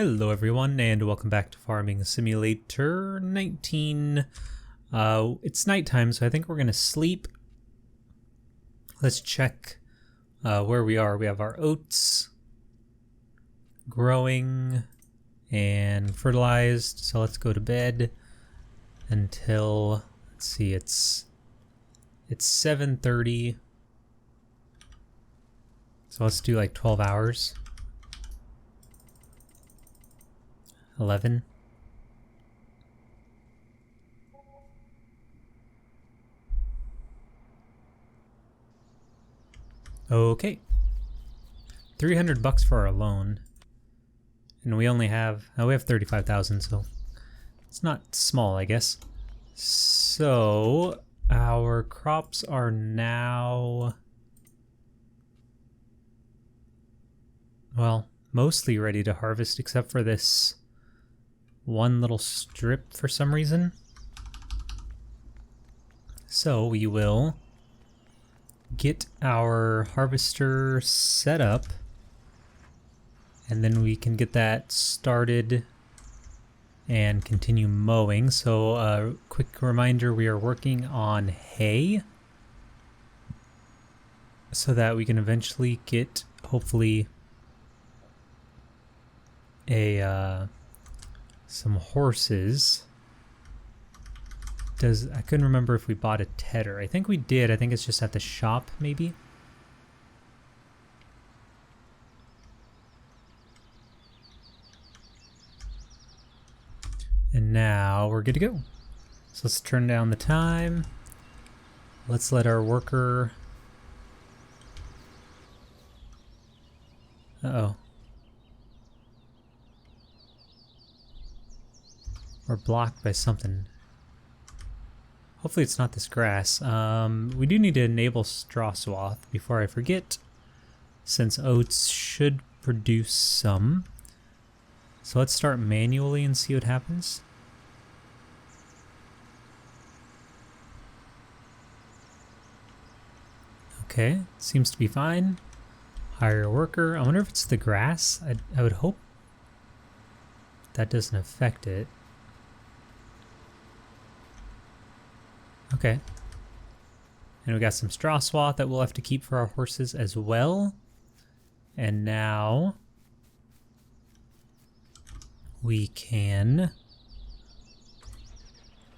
Hello everyone and welcome back to Farming Simulator 19. It's nighttime, so I think we're going to sleep. Let's check where we are. We have our oats growing and fertilized, so let's go to bed until, let's see, it's 7:30. So let's do like 12 hours. 11. Okay. $300 for our loan. And we only have, we have 35,000, so it's not small, I guess. So our crops are now, well, mostly ready to harvest except for this one little strip for some reason. So we will get our harvester set up and then we can get that started and continue mowing. So quick reminder, we are working on hay so that we can eventually get, hopefully, some horses. I couldn't remember if we bought a tedder. I think we did. I think it's just at the shop, maybe. And now we're good to go. So let's turn down the time. Let's let our worker... Uh-oh. We're blocked by something. Hopefully it's not this grass. We do need to enable straw swath before I forget, since oats should produce some. So let's start manually and see what happens. Okay, seems to be fine. Hire a worker. I wonder if it's the grass. I would hope that doesn't affect it. Okay. And we got some straw swath that we'll have to keep for our horses as well. And now we can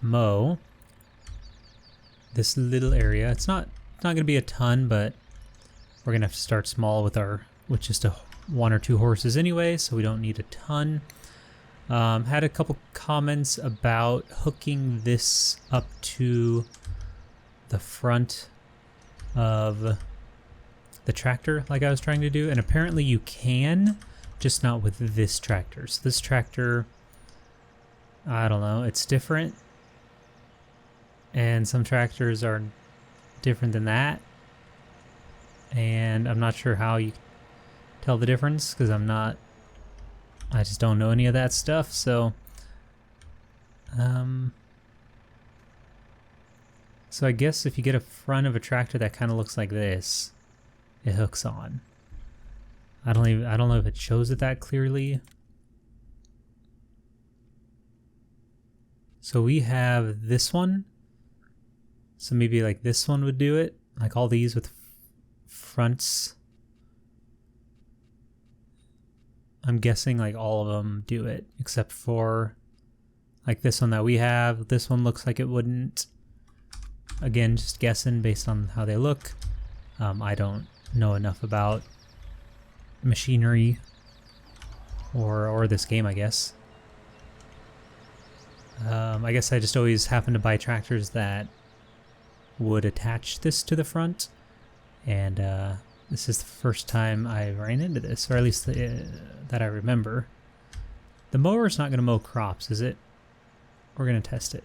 mow this little area. It's not going to be a ton, but we're going to have to start small with just one or two horses anyway, so we don't need a ton. Had a couple comments about hooking this up to the front of the tractor like I was trying to do, and apparently you can, just not with this tractor. So this tractor, I don't know, it's different, and some tractors are different than that, and I'm not sure how you tell the difference because I just don't know any of that stuff, so so I guess if you get a front of a tractor that kind of looks like this, it hooks on. I don't know if it shows it that clearly. So we have this one. So maybe like this one would do it, like all these with fronts. I'm guessing like all of them do it, except for like this one that we have. This one looks like it wouldn't. Again, just guessing based on how they look. I don't know enough about machinery or this game, I guess. I guess I just always happen to buy tractors that would attach this to the front, and this is the first time I ran into this, or at least that I remember. The mower's not going to mow crops, is it? We're going to test it.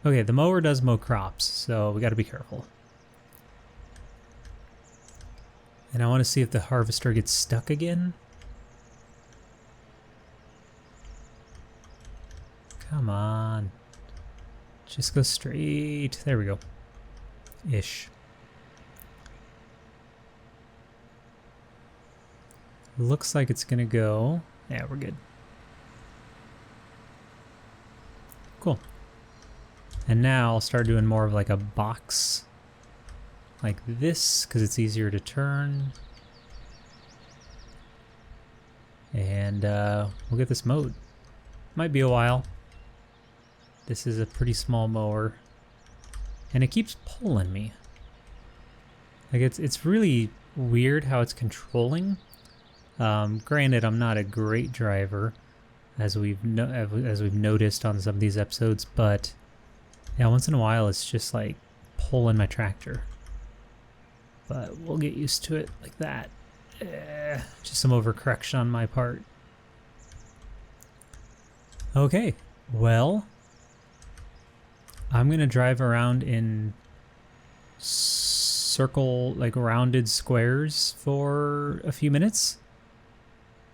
Okay, the mower does mow crops, so we got to be careful. And I want to see if the harvester gets stuck again. Come on. Just go straight. There we go. Ish. Looks like it's gonna go. Yeah, we're good. Cool. And now I'll start doing more of like a box like this because it's easier to turn. And we'll get this mowed. Might be a while. This is a pretty small mower. And it keeps pulling me. Like it's really weird how it's controlling. Granted, I'm not a great driver, as we've noticed on some of these episodes, but yeah, once in a while it's just like pulling my tractor. But we'll get used to it like that. Just some overcorrection on my part. Okay, well, I'm gonna drive around in circle, like rounded squares for a few minutes.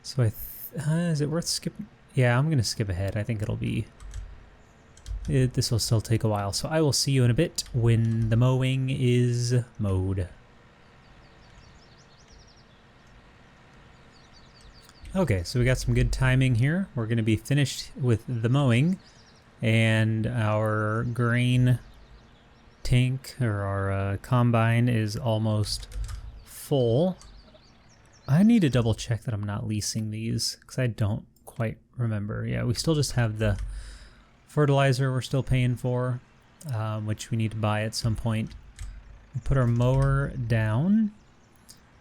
So is it worth skipping? Yeah, I'm gonna skip ahead. I think it'll be. This will still take a while, so I will see you in a bit when the mowing is mowed. Okay, so we got some good timing here. We're gonna be finished with the mowing, and our grain tank or our combine is almost full. I need to double check that I'm not leasing these because I don't quite remember. Yeah, we still just have the fertilizer we're still paying for, which we need to buy at some point. We'll put our mower down,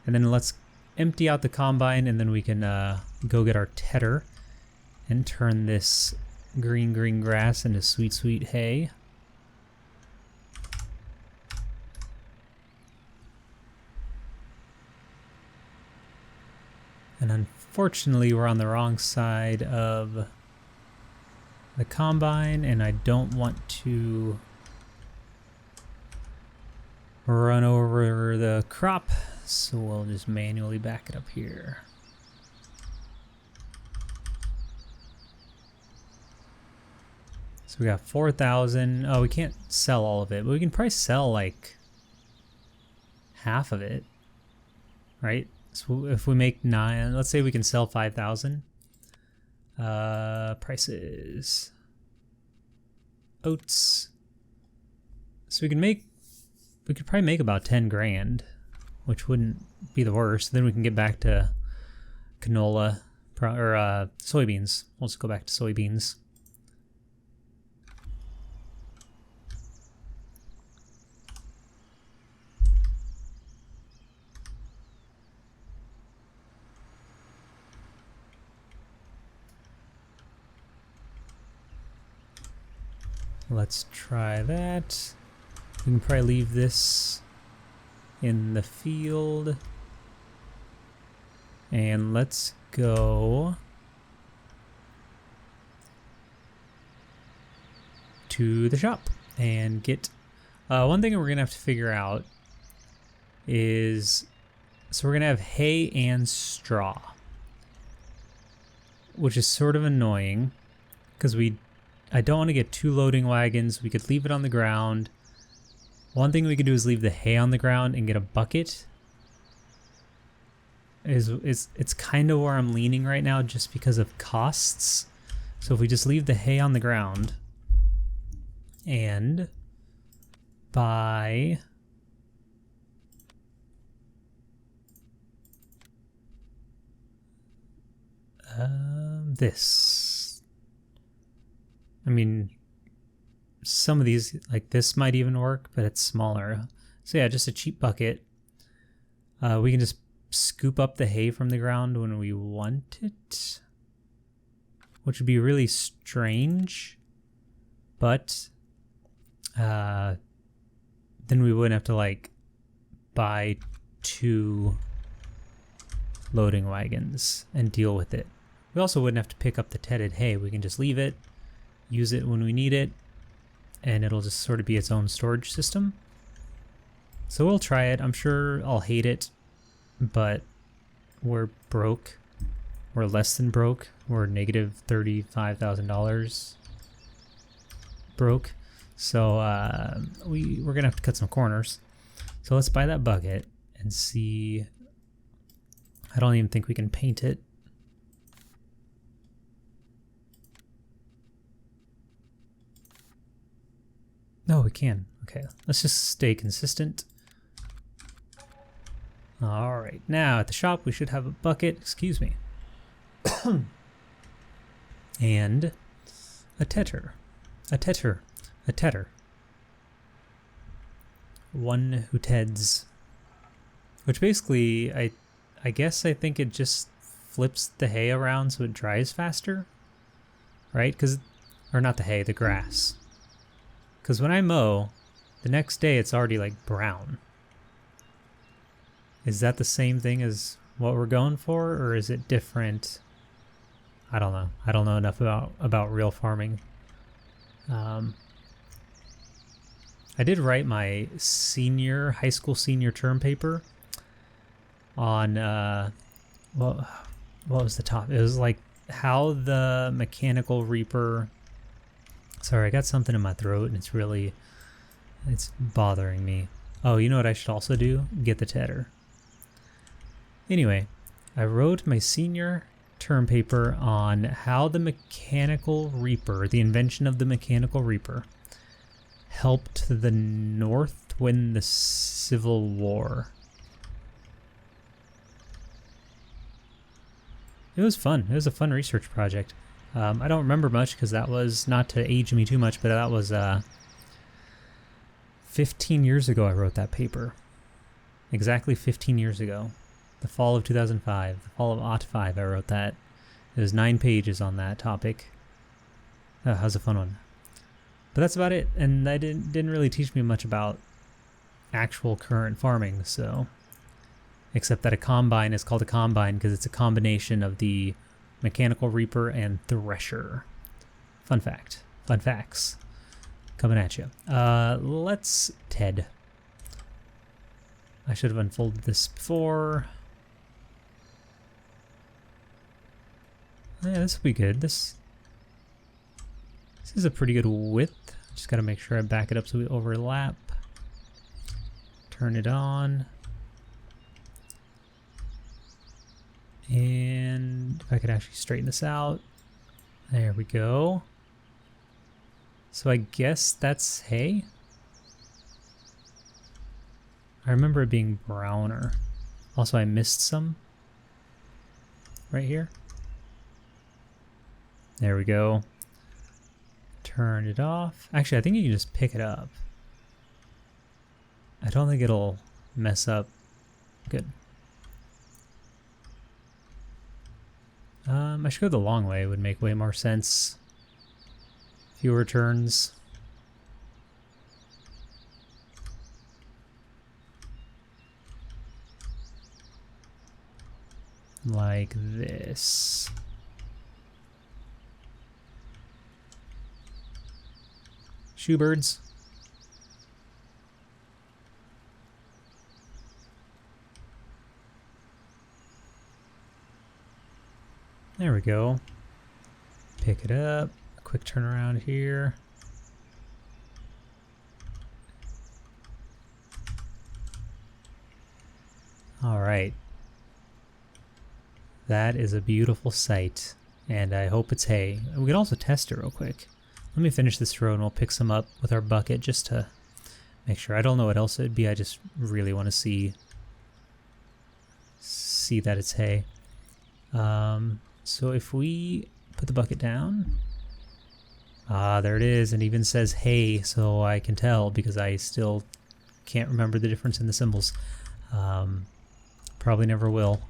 and then let's empty out the combine, and then we can go get our tedder and turn this green grass into sweet hay. And unfortunately, we're on the wrong side of the combine, and I don't want to run over the crop, so we'll just manually back it up here. So we got 4,000. Oh, we can't sell all of it, but we can probably sell like half of it, right? So if we make 9, let's say we can sell 5,000. Prices. Oats. So we could probably make about 10 grand, which wouldn't be the worst. Then we can get back to canola or soybeans. We'll just go back to soybeans. Let's try that. We can probably leave this in the field. And let's go to the shop and get... one thing we're going to have to figure out is... So we're going to have hay and straw, which is sort of annoying because I don't want to get 2 loading wagons. We could leave it on the ground. One thing we could do is leave the hay on the ground and get a bucket. It's kind of where I'm leaning right now just because of costs. So if we just leave the hay on the ground and buy this. I mean, some of these, like this might even work, but it's smaller. So yeah, just a cheap bucket. We can just scoop up the hay from the ground when we want it, which would be really strange. But then we wouldn't have to like buy 2 loading wagons and deal with it. We also wouldn't have to pick up the tedded hay. We can just leave it, use it when we need it, and it'll just sort of be its own storage system. So we'll try it. I'm sure I'll hate it, but we're broke. We're less than broke. We're negative $35,000 broke. So we're gonna have to cut some corners. So let's buy that bucket and see I don't even think we can paint it. No, we can. Okay, let's just stay consistent. All right, now at the shop we should have a bucket, excuse me, and a tetter. One who teds. Which basically, I guess I think it just flips the hay around so it dries faster, right? Or not the hay, the grass. Because when I mow, the next day it's already like brown. Is that the same thing as what we're going for, or is it different? I don't know. I don't know enough about real farming. I did write my high school senior term paper on, what was the topic? It was like how the mechanical reaper... Sorry, I got something in my throat and it's bothering me. Oh, you know what I should also do? Get the tedder. Anyway, I wrote my senior term paper on how the mechanical reaper, the invention of the mechanical reaper, helped the North win the Civil War. It was fun. It was a fun research project. I don't remember much because that was, not to age me too much, but that was 15 years ago I wrote that paper. Exactly 15 years ago. The fall of 2005. The fall of '05 I wrote that. It was 9 pages on that topic. Oh, that was a fun one. But that's about it, and that didn't really teach me much about actual current farming, so... Except that a combine is called a combine because it's a combination of the mechanical reaper and thresher. Fun fact. Fun facts. Coming at you. Let's TED. I should have unfolded this before. Yeah, this will be good. This is a pretty good width. Just got to make sure I back it up so we overlap. Turn it on. And if I could actually straighten this out. There we go. So I guess that's hay. I remember it being browner. Also, I missed some right here. There we go. Turn it off. Actually, I think you can just pick it up. I don't think it'll mess up. Good. I should go the long way. It would make way more sense. Fewer turns. Like this. Shoebirds. There we go. Pick it up. A quick turnaround here. All right. That is a beautiful sight, and I hope it's hay. We can also test it real quick. Let me finish this row and we'll pick some up with our bucket just to make sure. I don't know what else it'd be. I just really want to see that it's hay. So if we put the bucket down, there it is. It even says hay, so I can tell because I still can't remember the difference in the symbols. Probably never will.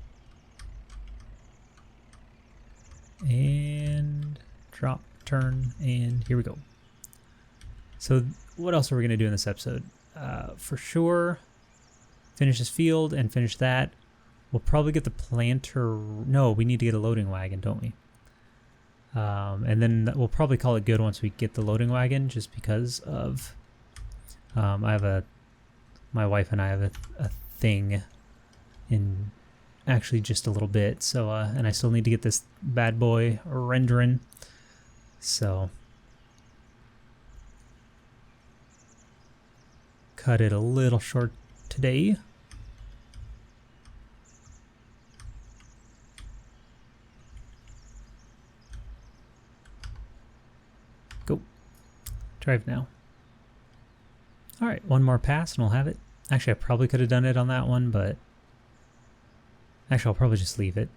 And drop, turn, and here we go. So what else are we going to do in this episode? For sure, finish this field and finish that. We'll probably get the planter. No, we need to get a loading wagon, don't we? And then we'll probably call it good once we get the loading wagon, just because of my wife and I have a thing in actually just a little bit. So and I still need to get this bad boy rendering. So cut it a little short today. Drive now. All right, one more pass and we'll have it. Actually, I probably could have done it on that one, but actually, I'll probably just leave it.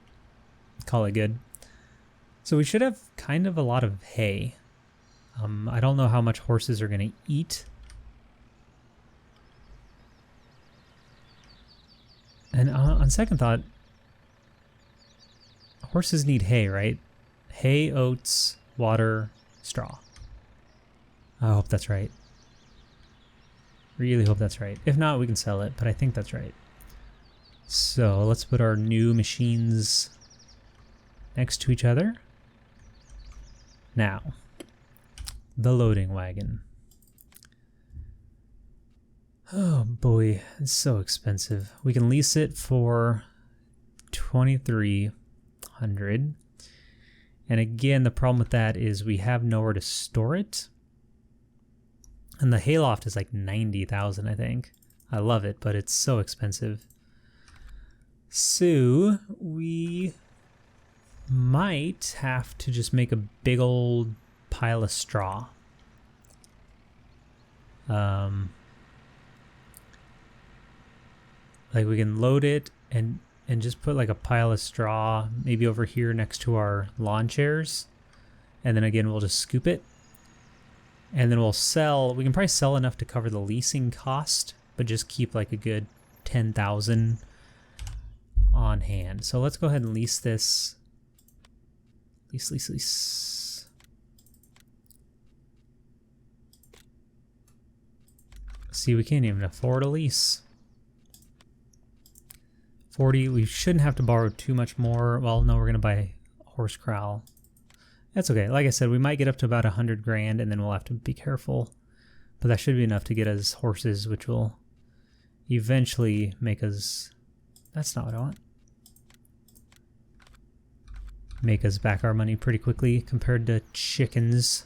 Call it good. So we should have kind of a lot of hay. I don't know how much horses are going to eat. And on second thought, horses need hay, right? Hay, oats, water, straw. I hope that's right. Really hope that's right. If not, we can sell it, but I think that's right. So let's put our new machines next to each other. Now, the loading wagon. Oh boy, it's so expensive. We can lease it for $2,300. And again, the problem with that is we have nowhere to store it. And the hayloft is like $90,000, I think. I love it, but it's so expensive. So we might have to just make a big old pile of straw. Like we can load it and just put like a pile of straw maybe over here next to our lawn chairs. And then again, we'll just scoop it. And then we'll sell, we can probably sell enough to cover the leasing cost, but just keep like a good 10,000 on hand. So let's go ahead and lease this. Lease. See, we can't even afford a lease. 40, we shouldn't have to borrow too much more. Well, no, we're gonna buy a horse corral. That's okay. Like I said, we might get up to about 100 grand and then we'll have to be careful. But that should be enough to get us horses, which will eventually make us... That's not what I want. Make us back our money pretty quickly compared to chickens.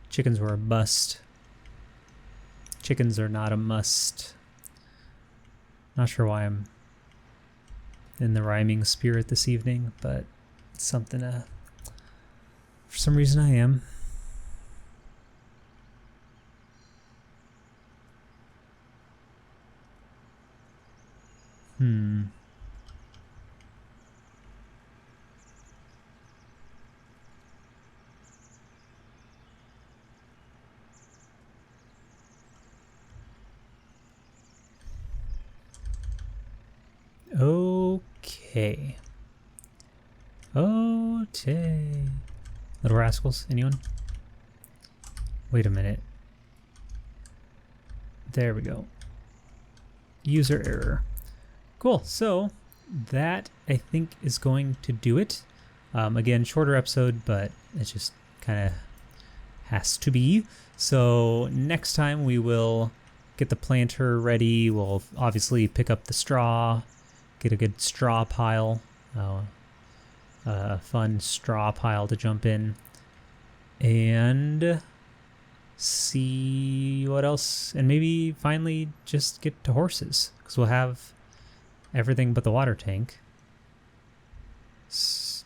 Chickens were a bust. Chickens are not a must. Not sure why I'm in the rhyming spirit this evening, but it's something for some reason I am. Okay. Little rascals, anyone? Wait a minute. There we go. User error. Cool, so that I think is going to do it. Again, shorter episode, but it just kind of has to be. So next time we will get the planter ready. We'll obviously pick up the straw, get a good straw pile, a fun straw pile to jump in, and see what else, and maybe finally just get to horses, because we'll have everything but the water tank.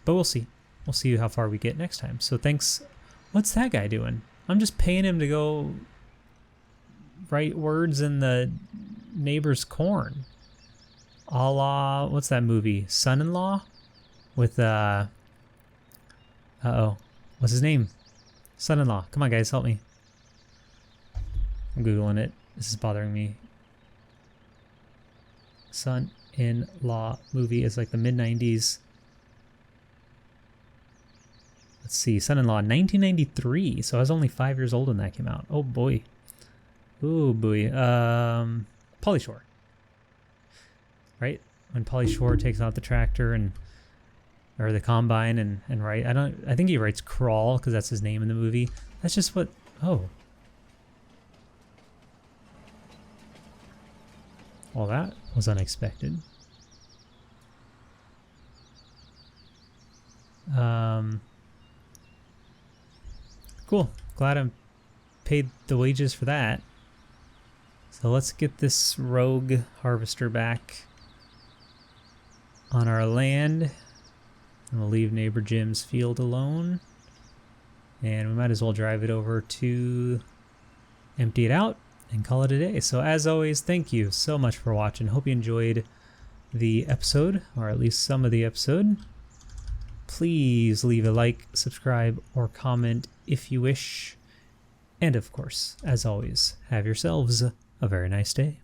But we'll see. We'll see how far we get next time. So thanks. What's that guy doing? I'm just paying him to go write words in the neighbor's corn. A la, what's that movie? Son-in-Law? With, uh-oh. What's his name? Son-in-Law. Come on, guys, help me. I'm Googling it. This is bothering me. Son-in-Law movie is like the mid-90s. Let's see. Son-in-Law, 1993. So I was only 5 years old when that came out. Oh, boy. Oh, boy. Pauly Shore. Right? When Pauly Shore takes out the tractor or the combine and I think he writes Crawl because that's his name in the movie. That's just what, oh. Well, that was unexpected. Cool. Glad I paid the wages for that. So let's get this rogue harvester back on our land. And we'll leave neighbor Jim's field alone. And we might as well drive it over to empty it out, and call it a day. So as always, thank you so much for watching. Hope you enjoyed the episode, or at least some of the episode. Please leave a like, subscribe, or comment if you wish. And of course, as always, have yourselves a very nice day.